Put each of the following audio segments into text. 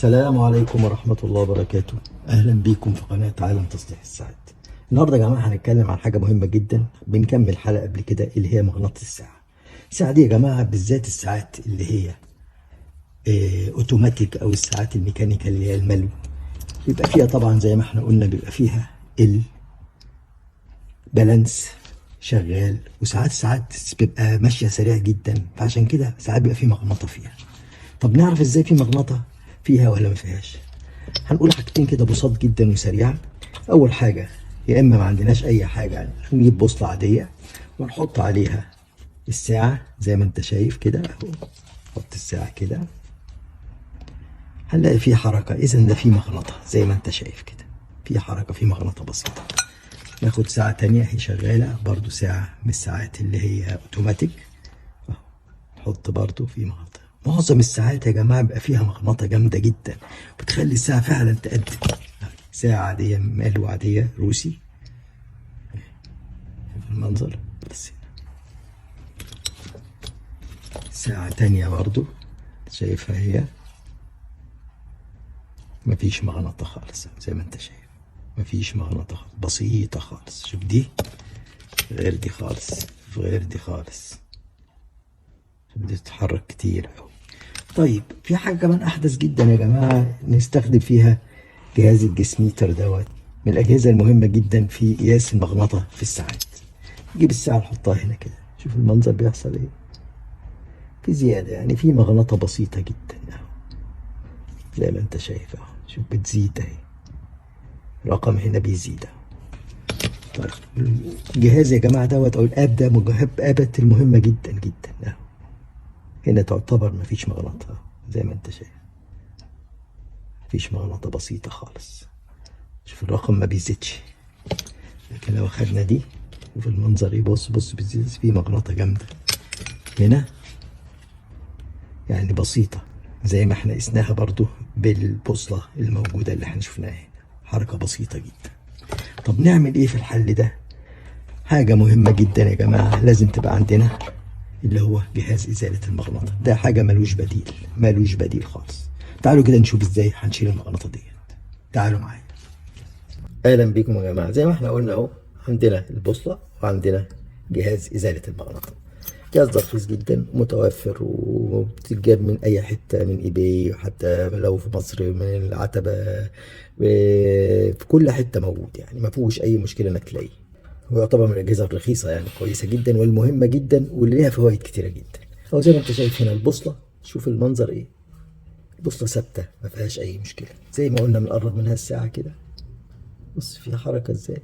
السلام عليكم ورحمة الله وبركاته. أهلا بيكم في قناة عالم تصليح الساعات. النهاردة يا جماعة هنتكلم عن حاجة مهمة جدا، بنكمل حلقة قبل كده اللي هي مغناطيس الساعة. الساعة دي يا جماعة بالذات الساعات اللي هي أوتوماتيك أو الساعات الميكانيكال اللي هي الملو، بيبقى فيها طبعا زي ما احنا قلنا بيبقى فيها البالانس شغال، وساعات بيبقى ماشية سريع جدا، فعشان كده ساعات بيبقى فيه مغناطة فيها. طب نعرف ازاي في مغناطة فيها ولا ما فيهاش؟ هنقول حاجتين كده بساط جدا وسريعة. أول حاجة، يا إما ما عندناش أي حاجة نجيب بوصلة عادية ونحط عليها الساعة زي ما أنت شايف كده أهو. نحط الساعة كده هنلاقي فيه حركة، إذا ده فيه مغناطة زي ما أنت شايف كده، فيه حركة، فيه مغناطة بسيطة. ناخد ساعة تانية هي شغالة برضو، ساعة من الساعات اللي هي أوتوماتيك أهو. نحط برضو فيه مغناطة. معظم الساعات يا جماعة بيبقى فيها مغناطة جامدة جدا، بتخلي الساعة فعلا تأدي. ساعة عادية مالو عادية روسي، شوف المنظر بس. ساعة تانية برضو شايفها هي مفيش مغناطة خالص زي ما انت شايف، مفيش مغناطة خالص، بسيطة خالص. شوف دي غير دي خالص، غير دي خالص، شوف دي تتحرك كتير أوي. طيب في حاجة كمان أحدث جدا يا جماعة نستخدم فيها جهاز الجسميتر دوت، من الأجهزة المهمة جدا في قياس المغناطة في الساعات. نجيب الساعة نحطها هنا كده، شوف المنظر بيحصل ايه، في زيادة يعني في مغناطة بسيطة جدا اهو زي ما انت شايف اهو. شوف بتزيد اهي، الرقم هنا بيزيد اهو. طيب الجهاز يا جماعة دوت أو الآب ده آبات المهمة جدا جدا اهو. هنا تعتبر مفيش مغناطة اهو زي ما انت شايف، مفيش مغناطة بسيطة خالص. شوف الرقم ما بيزيدش. لكن لو اخدنا دي شوف المنظر ايه، بص بتزيد، في مغناطة جامدة هنا يعني بسيطة زي ما احنا قسناها برضو بالبوصلة الموجودة اللي احنا شفناها هنا، حركة بسيطة جدا. طب نعمل ايه في الحل ده؟ حاجة مهمة جدا يا جماعة لازم تبقى عندنا، اللي هو جهاز إزالة المغناطة. ده حاجة ملوش بديل، ملوش بديل خالص. تعالوا كده نشوف ازاي هنشيل المغناطة ديت. تعالوا معايا. اهلا بيكم يا جماعة. زي ما احنا قلنا اهو، عندنا البوصلة وعندنا جهاز إزالة المغناطة. جهاز رخيص جدا ومتوفر وبتتجاب من اي حته، من ايباي، حتى لو في مصر من العتبه، في كل حته موجود، يعني ما فيهوش اي مشكله انك تلاقيه. هو يعتبر من الاجهزه الرخيصه يعني، كويسه جدا والمهمه جدا واللي ليها فوائد كتيره جدا. او زي ما انت شايف هنا البوصله، شوف المنظر ايه، البوصله ثابته ما فيهاش اي مشكله. زي ما قلنا بنقرب منها الساعه كده، بص فيها حركه ازاي،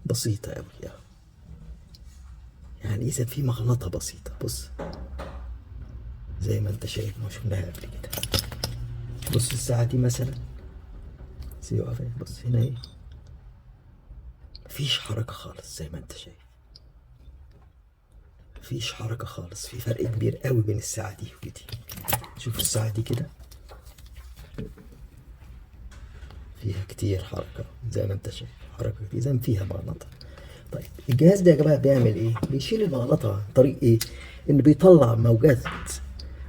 بسيطه قوي يعني. اذا في مغناطه بسيطه، بص زي ما انت شايف ما شفناها قبل كده. بص الساعة دي مثلا سيبها فين، بص هنا ايه، مفيش حركة خالص زي ما انت شايف، مفيش حركة خالص. في فرق كبير قوي بين الساعة دي ودي. شوف الساعة دي كده فيها كتير حركة زي ما انت شايف، حركة كتير، اذا فيها مغناطة. طيب الجهاز ده يا جماعة بيعمل ايه؟ بيشيل المغناطة عن طريق ايه؟ انه بيطلع موجات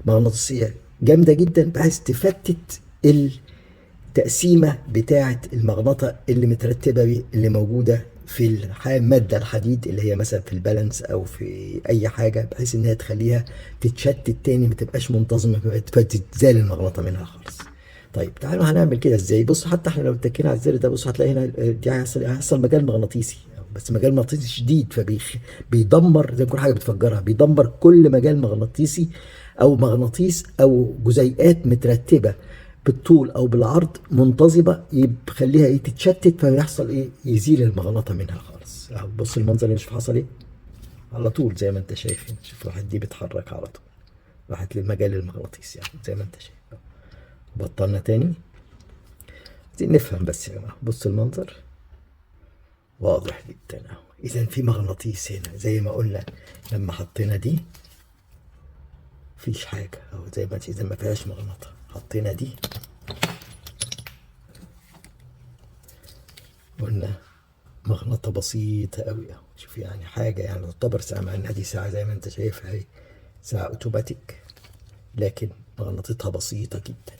مغناطيسية جامدة جدا بحيث تفتت التقسيمة بتاعة المغناطة اللي مترتبة اللي موجودة في المادة الحديد اللي هي مثلا في البالانس أو في أي حاجة، بحيث إنها تخليها تتشتت تاني، ما تبقاش منتظمة، فتتزال المغناطة منها خالص. طيب تعالوا هنعمل كده ازاي. بص حتى احنا لو اتكينا على الزر ده، بص هتلاقي هنا دي هيحصل مجال مغناطيسي، بس مجال مغناطيسي شديد، فبيدمر زي كل حاجه بتفجرها، بيدمر كل مجال مغناطيسي او مغناطيس او جزيئات مترتبه بالطول او بالعرض منتظمه، يخليها ايه، تتشتت، فيحصل ايه، يزيل المغناطه منها خالص. اهو بص المنظر اللي شوف حصل ايه، على طول زي ما انت شايف هنا. شوف راحت دي بتحرك على طول، راحت للمجال المغناطيسي يعني زي ما انت شايف. بطلنا تاني، عايزين نفهم بس يا جماعه. بص المنظر واضح جدا اهو. اذا في مغناطيس هنا زي ما قلنا لما حطينا دي مفيش حاجه اهو زي ما اذا ما فيهاش مغناطه. حطينا دي قلنا مغناطة بسيطة قوي اهو. شوف يعني حاجة يعني تعتبر ساعة، مع انها دي ساعة زي ما انت شايفها اهي، ساعة اوتوماتيك، لكن مغناطتها بسيطة جدا.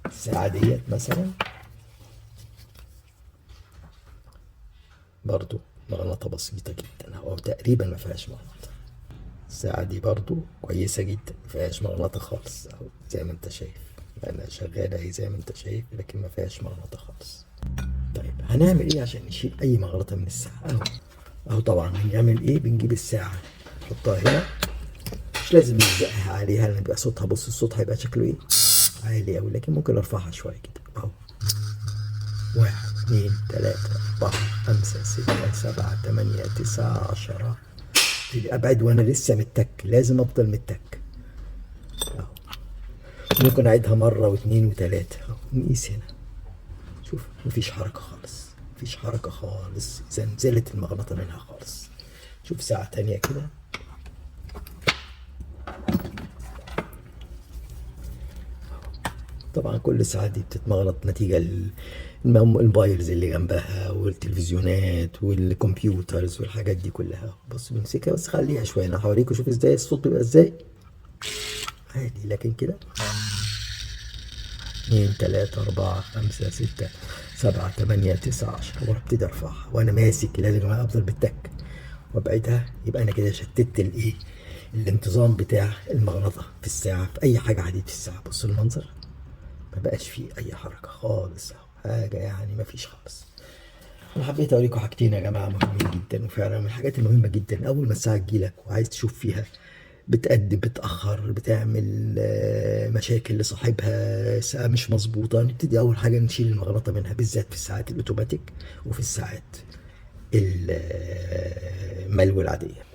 الساعة ديت مثلا برضو مغناطة بسيطة جدا أو تقريبا ما فيهاش مغناطة. الساعة دي برضو كويسة جدا ما فيهاش مغناطة خالص أهو زي ما أنت شايف، أنا شغالة أهي زي ما أنت شايف لكن ما فيهاش مغناطة خالص. طيب هنعمل إيه عشان نشيل أي مغناطة من الساعة؟ أهو طبعا بنعمل إيه؟ بنجيب الساعة نحطها هنا، مش لازم نلزقها عليها لأن بيبقى صوتها، بص الصوت هيبقى شكله إيه؟ عالي أوي، لكن ممكن أرفعها شوية كده أهو. 1 2 3 4 5 6 7 8 9 10. ابعد وانا لسه متك، لازم افضل متك اهو. ممكن اعيدها مره واثنين وثلاثه اهو. نقيس هنا، شوف مفيش حركه خالص، مفيش حركه خالص، زلزلت المغناطه منها خالص. شوف ساعه تانية كده، طبعا كل ساعة دي بتتمغنط نتيجة الموبايلز اللي جنبها والتلفزيونات والكمبيوترز والحاجات دي كلها. بص بمسكها بس خليها شوية، انا هوريكم شوف ازاي الصوت بيبقى ازاي عادي، لكن كده 2 3 4 5 6 7 8 9 10 وابتدي ارفعها وانا ماسك، لازم افضل بالتك وابعدها، يبقى انا كده شتت الايه، الانتظام بتاع المغناطة في الساعة في اي حاجة حديد في الساعة. بص المنظر ما بقاش فيه اي حركة خالص اهو، حاجة يعني ما فيش خالص. انا حبيت اوريكم حاجتين يا جماعة مهمين جدا، وفعلا من الحاجات المهمة جدا. اول ما الساعة تجيلك وعايز تشوف فيها بتقدم بتأخر بتعمل مشاكل لصاحبها، ساعة مش مظبوطة، نبتدي أول حاجة نشيل المغناطة منها، بالذات في الساعات الأوتوماتيك وفي الساعات الملو العادية.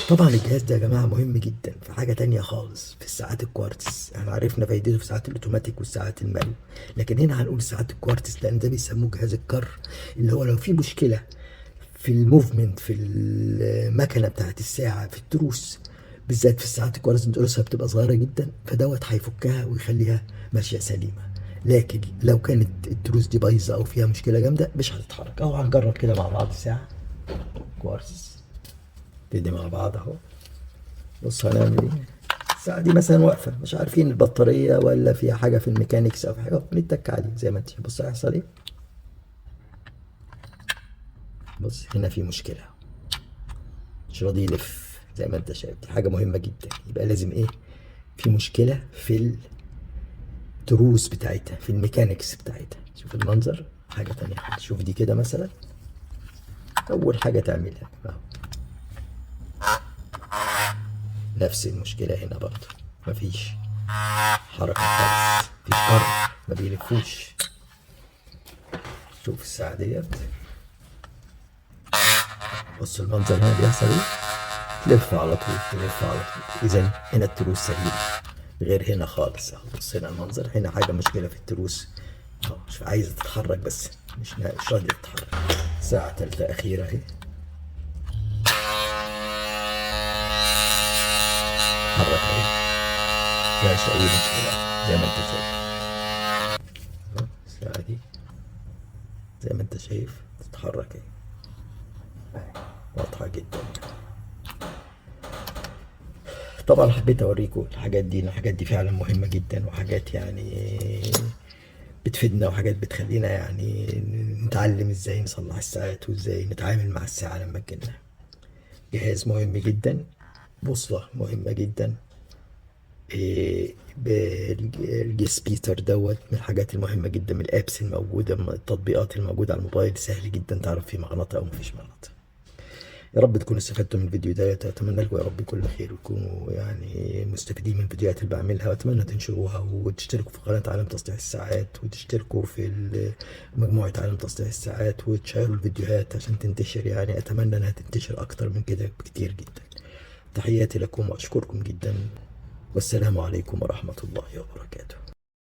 طبعا الجهاز ده يا جماعة مهم جدا في حاجة تانية خالص، في الساعات الكوارتز. احنا عرفنا فايدته في الساعات الأوتوماتيك والساعات الملو، لكن هنا هنقول ساعات الكوارتز لأن ده بيسموه جهاز الكر، اللي هو لو في مشكلة في الموفمنت في المكنة بتاعت الساعة في التروس، بالذات في الساعات الكوارتز تروسها بتبقى صغيرة جدا، فدوت هيفكها ويخليها ماشية سليمة. لكن لو كانت التروس دي بايظة أو فيها مشكلة جامدة مش هتتحرك. أهو هنجرب كده مع بعض ساعة كوارتز، نبتدي مع بعض أهو. بص هنعمل إيه؟ الساعة دي مثلا واقفة مش عارفين البطارية ولا فيها حاجة في الميكانيكس أو في حاجة، بنتك عليه زي ما أنت شايف. بص هيحصل إيه؟ بص هنا في مشكلة، مش راضي يلف زي ما انت شايف، دي حاجة مهمة جدا. يبقى لازم ايه؟ في مشكلة في التروس بتاعتها في الميكانيكس بتاعتها. شوف المنظر، حاجة تانية خالص. شوف دي كده مثلا، أول حاجة تعملها اهو، نفس المشكلة هنا برضه، مفيش حركة خالص، مفيش كر، ما بيلفوش. شوف الساعة ديت، بص المنظر هنا بيحصل ايه؟ تلف على طول، تلف على طول. إذا هنا التروس سليمة غير هنا خالص اهو. بص هنا المنظر، هنا حاجة مشكلة في التروس اهو، مش عايزة تتحرك بس مش راضية تتحرك. ساعة تالتة أخيرة اهي، تتحرك اهي، مفيهاش أي مشكلة زي ما أنت شايف اهو. الساعة دي زي ما أنت شايف تتحرك اهي، واضحة جدا. طبعا حبيت اوريكم الحاجات دي، الحاجات دي فعلا مهمة جدا، وحاجات يعني بتفيدنا، وحاجات بتخلينا يعني نتعلم ازاي نصلح الساعات وازاي نتعامل مع الساعة لما تجيلنا. جهاز مهم جدا، بوصلة مهمة جدا، الجسبيتر دوت من الحاجات المهمة جدا، من الابس الموجودة، من التطبيقات الموجودة على الموبايل، سهل جدا تعرف فيه مغناطة او مفيش مغناطة. يا رب تكونوا استفدتوا من الفيديو ده، اتمنى لكم يا رب كل خير، وتكونوا يعني مستفيدين من الفيديوهات اللي بعملها، واتمنى تنشروها وتشتركوا في قناة عالم تصليح الساعات، وتشتركوا في مجموعة عالم تصليح الساعات، وتشيروا الفيديوهات عشان تنتشر. يعني اتمنى انها تنتشر اكتر من كده بكتير جدا. تحياتي لكم واشكركم جدا، والسلام عليكم ورحمة الله وبركاته.